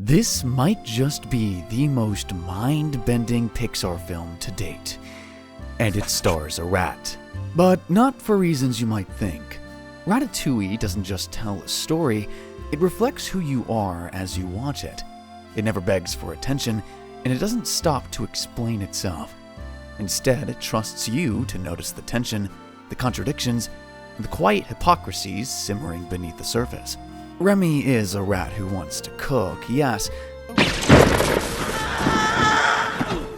This might just be the most mind-bending Pixar film to date, and it stars a rat. But not for reasons you might think. Ratatouille doesn't just tell a story, it reflects who you are as you watch it. It never begs for attention, and it doesn't stop to explain itself. Instead, it trusts you to notice the tension, the contradictions, and the quiet hypocrisies simmering beneath the surface. Remy is a rat who wants to cook, yes,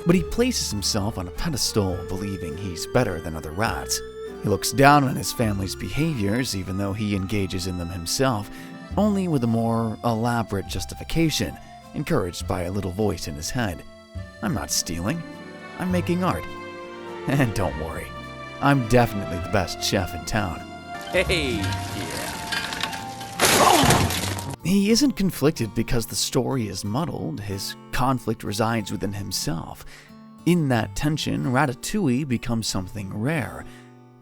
but he places himself on a pedestal believing he's better than other rats. He looks down on his family's behaviors even though he engages in them himself, only with a more elaborate justification, encouraged by a little voice in his head. I'm not stealing, I'm making art. And don't worry, I'm definitely the best chef in town. Hey, He isn't conflicted because the story is muddled, his conflict resides within himself. In that tension, Ratatouille becomes something rare,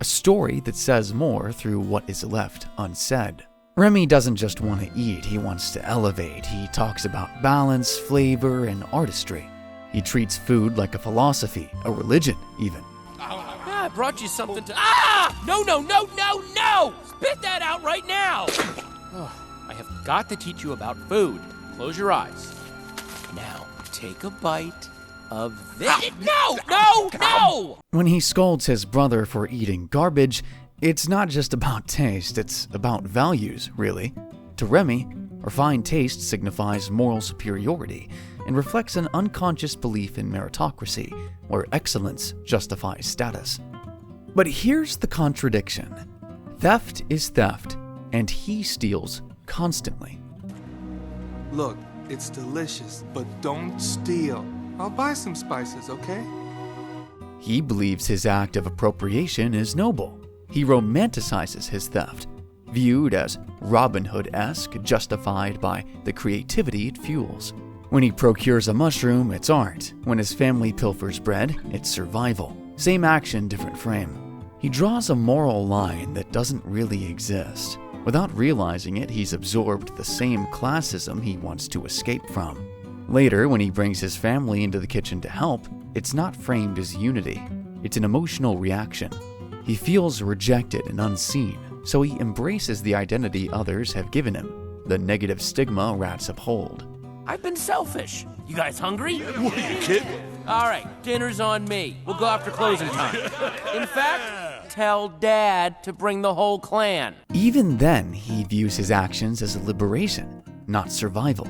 a story that says more through what is left unsaid. Remy doesn't just want to eat, he wants to elevate. He talks about balance, flavor, and artistry. He treats food like a philosophy, a religion, even. I brought you something to... No! Spit that out right now! I have got to teach you about food. Close your eyes. Now, take a bite of this. No! When he scolds his brother for eating garbage, it's not just about taste, it's about values, really. To Remy, refined taste signifies moral superiority and reflects an unconscious belief in meritocracy, where excellence justifies status. But here's the contradiction. Theft is theft, and he steals constantly. Look, it's delicious, but don't steal. I'll buy some spices, okay? He believes his act of appropriation is noble. He romanticizes his theft, viewed as Robin Hood-esque, justified by the creativity it fuels. When he procures a mushroom, it's art. When his family pilfers bread, it's survival. Same action, different frame. He draws a moral line that doesn't really exist. Without realizing it, he's absorbed the same classism he wants to escape from. Later, when he brings his family into the kitchen to help, it's not framed as unity. It's an emotional reaction. He feels rejected and unseen, so he embraces the identity others have given him, the negative stigma rats uphold. I've been selfish. You guys hungry? What are you kidding? All right, dinner's on me. We'll go after closing time. In fact, tell Dad to bring the whole clan. Even then, he views his actions as a liberation, not survival.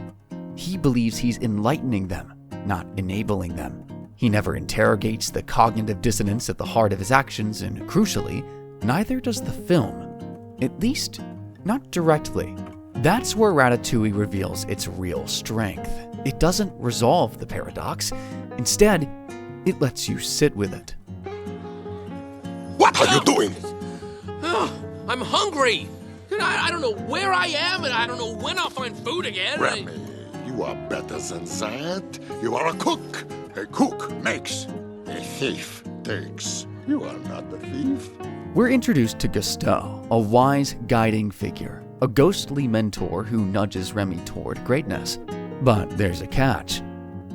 He believes he's enlightening them, not enabling them. He never interrogates the cognitive dissonance at the heart of his actions, and crucially, neither does the film. At least, not directly. That's where Ratatouille reveals its real strength. It doesn't resolve the paradox. Instead, it lets you sit with it. What are you doing? I'm hungry. I don't know where I am, and I don't know when I'll find food again. Remy, you are better than that. You are a cook. A cook makes. A thief takes. You are not a thief. We're introduced to Gusteau, a wise guiding figure, a ghostly mentor who nudges Remy toward greatness. But there's a catch.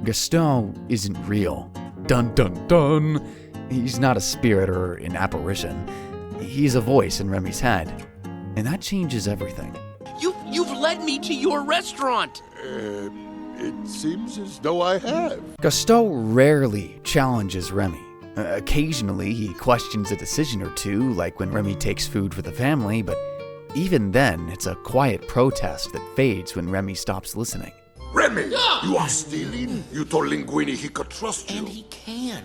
Gusteau isn't real. Dun dun dun! He's not a spirit or an apparition. He's a voice in Remy's head. And that changes everything. You've led me to your restaurant. It seems as though I have. Gusteau rarely challenges Remy. Occasionally, he questions a decision or two, like when Remy takes food for the family, but even then, it's a quiet protest that fades when Remy stops listening. Remy, you are stealing? You told Linguini he could trust you. And he can.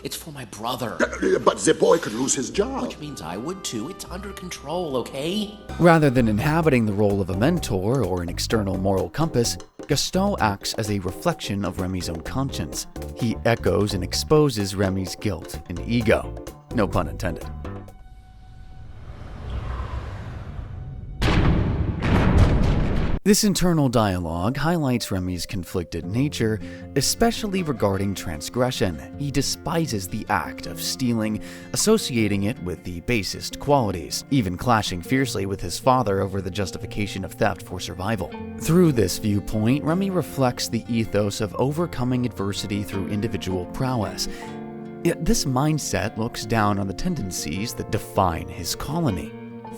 It's for my brother. But the boy could lose his job. Which means I would too. It's under control, okay? Rather than inhabiting the role of a mentor or an external moral compass, Gusteau acts as a reflection of Remy's own conscience. He echoes and exposes Remy's guilt and ego. No pun intended. This internal dialogue highlights Remy's conflicted nature, especially regarding transgression. He despises the act of stealing, associating it with the basest qualities, even clashing fiercely with his father over the justification of theft for survival. Through this viewpoint, Remy reflects the ethos of overcoming adversity through individual prowess. Yet this mindset looks down on the tendencies that define his colony,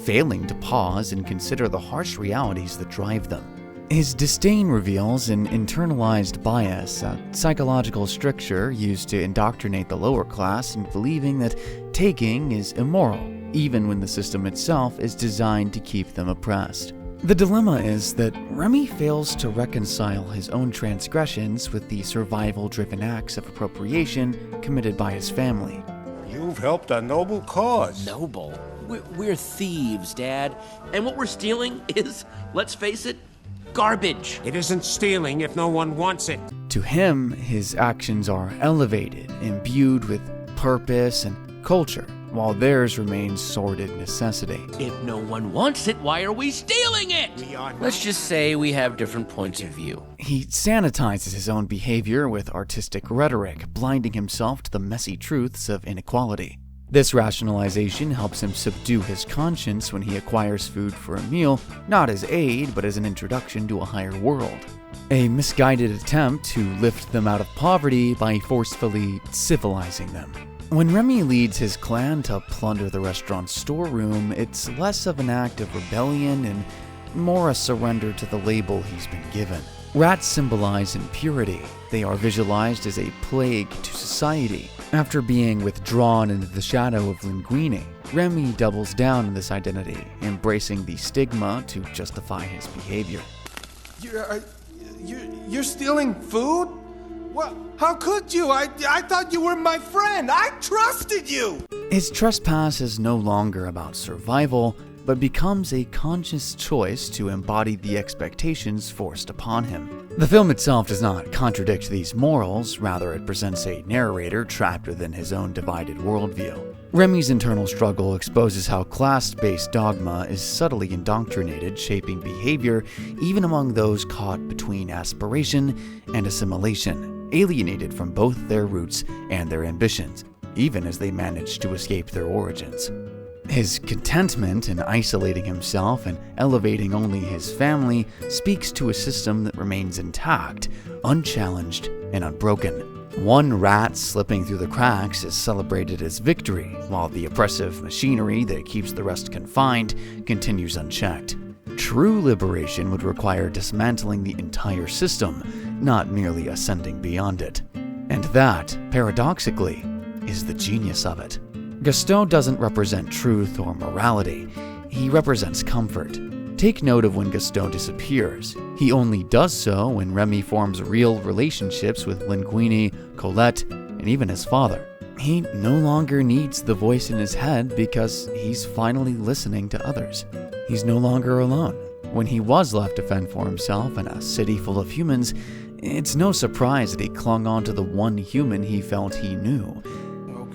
failing to pause and consider the harsh realities that drive them. His disdain reveals an internalized bias, a psychological stricture used to indoctrinate the lower class into believing that taking is immoral, even when the system itself is designed to keep them oppressed. The dilemma is that Remy fails to reconcile his own transgressions with the survival-driven acts of appropriation committed by his family. You've helped a noble cause. Noble? We're thieves, Dad. And what we're stealing is, let's face it, garbage. It isn't stealing if no one wants it. To him, his actions are elevated, imbued with purpose and culture, while theirs remains sordid necessity. If no one wants it, why are we stealing it? Let's just say we have different points of view. He sanitizes his own behavior with artistic rhetoric, blinding himself to the messy truths of inequality. This rationalization helps him subdue his conscience when he acquires food for a meal, not as aid, but as an introduction to a higher world. A misguided attempt to lift them out of poverty by forcefully civilizing them. When Remy leads his clan to plunder the restaurant's storeroom, it's less of an act of rebellion and more a surrender to the label he's been given. Rats symbolize impurity. They are visualized as a plague to society. After being withdrawn into the shadow of Linguini, Remy doubles down on this identity, embracing the stigma to justify his behavior. You're stealing food? Well, how could you? I thought you were my friend. I trusted you. His trespass is no longer about survival, but becomes a conscious choice to embody the expectations forced upon him. The film itself does not contradict these morals, rather it presents a narrator trapped within his own divided worldview. Remy's internal struggle exposes how class-based dogma is subtly indoctrinated, shaping behavior even among those caught between aspiration and assimilation, alienated from both their roots and their ambitions, even as they manage to escape their origins. His contentment in isolating himself and elevating only his family speaks to a system that remains intact, unchallenged, and unbroken. One rat slipping through the cracks is celebrated as victory, while the oppressive machinery that keeps the rest confined continues unchecked. True liberation would require dismantling the entire system, not merely ascending beyond it. And that, paradoxically, is the genius of it. Gaston doesn't represent truth or morality, he represents comfort. Take note of when Gaston disappears. He only does so when Remy forms real relationships with Linguini, Colette, and even his father. He no longer needs the voice in his head because he's finally listening to others. He's no longer alone. When he was left to fend for himself in a city full of humans, it's no surprise that he clung on to the one human he felt he knew.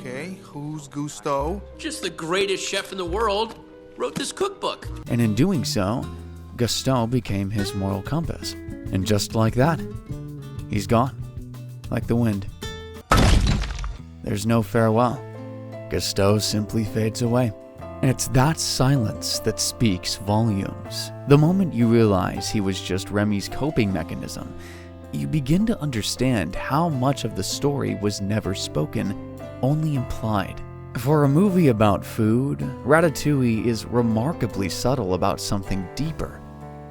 Okay, who's Gusteau? Just the greatest chef in the world wrote this cookbook. And in doing so, Gaston became his moral compass. And just like that, he's gone, like the wind. There's no farewell. Gaston simply fades away. And it's that silence that speaks volumes. The moment you realize he was just Remy's coping mechanism, you begin to understand how much of the story was never spoken, only implied. For a movie about food, Ratatouille is remarkably subtle about something deeper: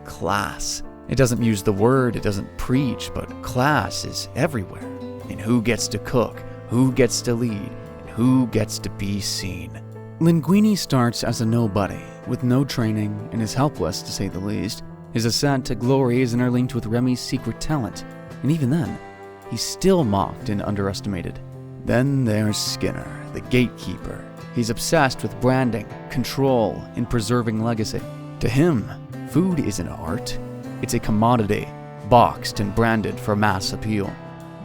class. It doesn't use the word, it doesn't preach, but class is everywhere. In who gets to cook, who gets to lead, and who gets to be seen. Linguini starts as a nobody, with no training, and is helpless to say the least. His ascent to glory is interlinked with Remy's secret talent, and even then, he's still mocked and underestimated. Then there's Skinner, the gatekeeper. He's obsessed with branding, control, and preserving legacy. To him, food isn't art. It's a commodity, boxed and branded for mass appeal.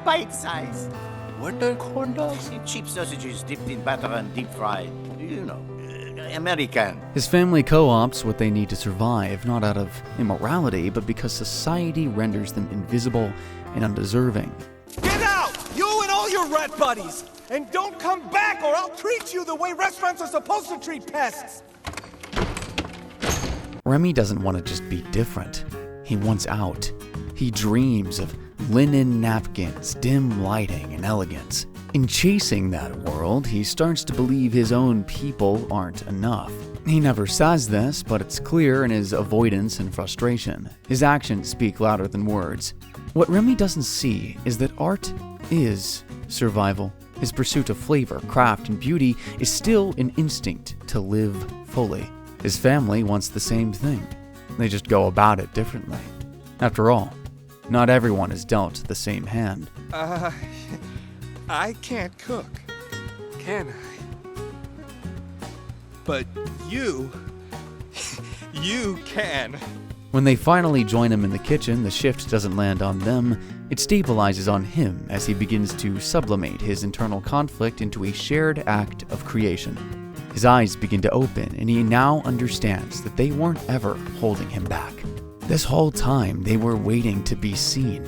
Bite size. What are corn dogs? Cheap sausages dipped in batter and deep fried. You know. American. His family co-opts what they need to survive, not out of immorality, but because society renders them invisible and undeserving. Get out! You and all your rat buddies! And don't come back or I'll treat you the way restaurants are supposed to treat pests! Remy doesn't want to just be different. He wants out. He dreams of linen napkins, dim lighting, and elegance. In chasing that world, he starts to believe his own people aren't enough. He never says this, but it's clear in his avoidance and frustration. His actions speak louder than words. What Remy doesn't see is that art is survival. His pursuit of flavor, craft, and beauty is still an instinct to live fully. His family wants the same thing. They just go about it differently. After all, not everyone is dealt the same hand. I can't cook, can I? But you can. When they finally join him in the kitchen, the shift doesn't land on them. It stabilizes on him as he begins to sublimate his internal conflict into a shared act of creation. His eyes begin to open, and he now understands that they weren't ever holding him back. This whole time, they were waiting to be seen.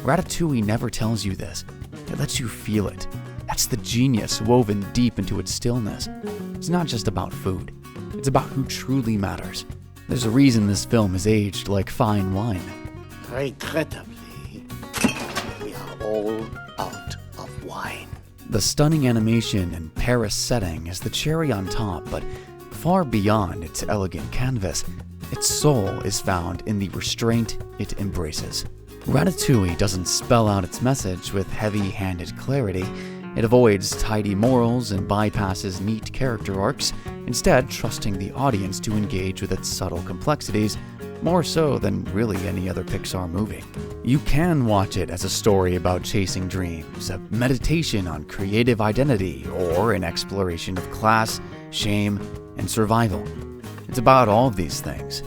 Ratatouille never tells you this. It lets you feel it. That's the genius woven deep into its stillness. It's not just about food. It's about who truly matters. There's a reason this film is aged like fine wine. Regrettably, we are all out of wine. The stunning animation and Paris setting is the cherry on top, but far beyond its elegant canvas, its soul is found in the restraint it embraces. Ratatouille doesn't spell out its message with heavy-handed clarity. It avoids tidy morals and bypasses neat character arcs, instead trusting the audience to engage with its subtle complexities, more so than really any other Pixar movie. You can watch it as a story about chasing dreams, a meditation on creative identity, or an exploration of class, shame, and survival. It's about all of these things.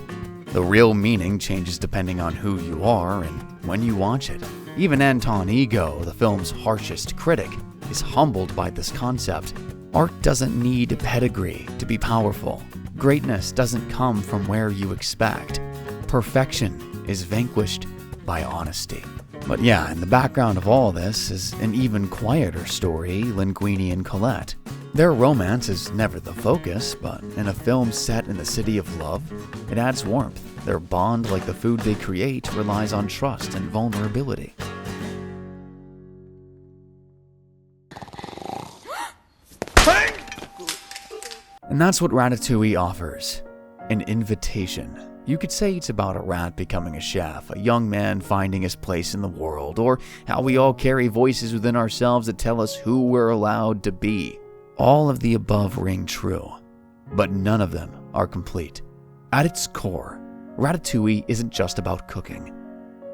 The real meaning changes depending on who you are and when you watch it. Even Anton Ego, the film's harshest critic, is humbled by this concept. Art doesn't need a pedigree to be powerful. Greatness doesn't come from where you expect. Perfection is vanquished by honesty. But yeah, in the background of all this is an even quieter story, Linguini and Colette. Their romance is never the focus, but in a film set in the city of love, it adds warmth. Their bond, like the food they create, relies on trust and vulnerability. And that's what Ratatouille offers. An invitation. You could say it's about a rat becoming a chef, a young man finding his place in the world, or how we all carry voices within ourselves that tell us who we're allowed to be. All of the above ring true, but none of them are complete. At its core, Ratatouille isn't just about cooking.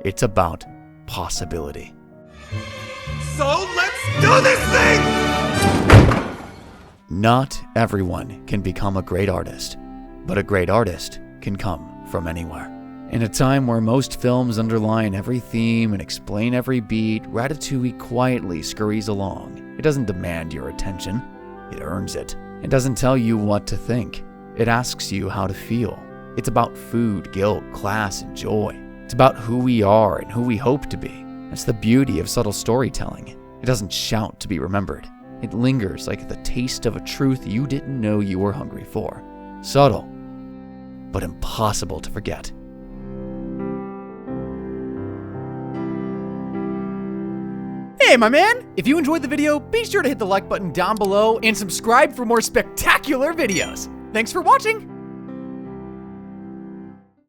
It's about possibility. So let's do this thing! Not everyone can become a great artist, but a great artist can come from anywhere. In a time where most films underline every theme and explain every beat, Ratatouille quietly scurries along. It doesn't demand your attention, it earns it. It doesn't tell you what to think, it asks you how to feel. It's about food, guilt, class, and joy. It's about who we are and who we hope to be. That's the beauty of subtle storytelling. It doesn't shout to be remembered. It lingers like the taste of a truth you didn't know you were hungry for. Subtle, but impossible to forget. Hey, my man! If you enjoyed the video, be sure to hit the like button down below and subscribe for more spectacular videos. Thanks for watching!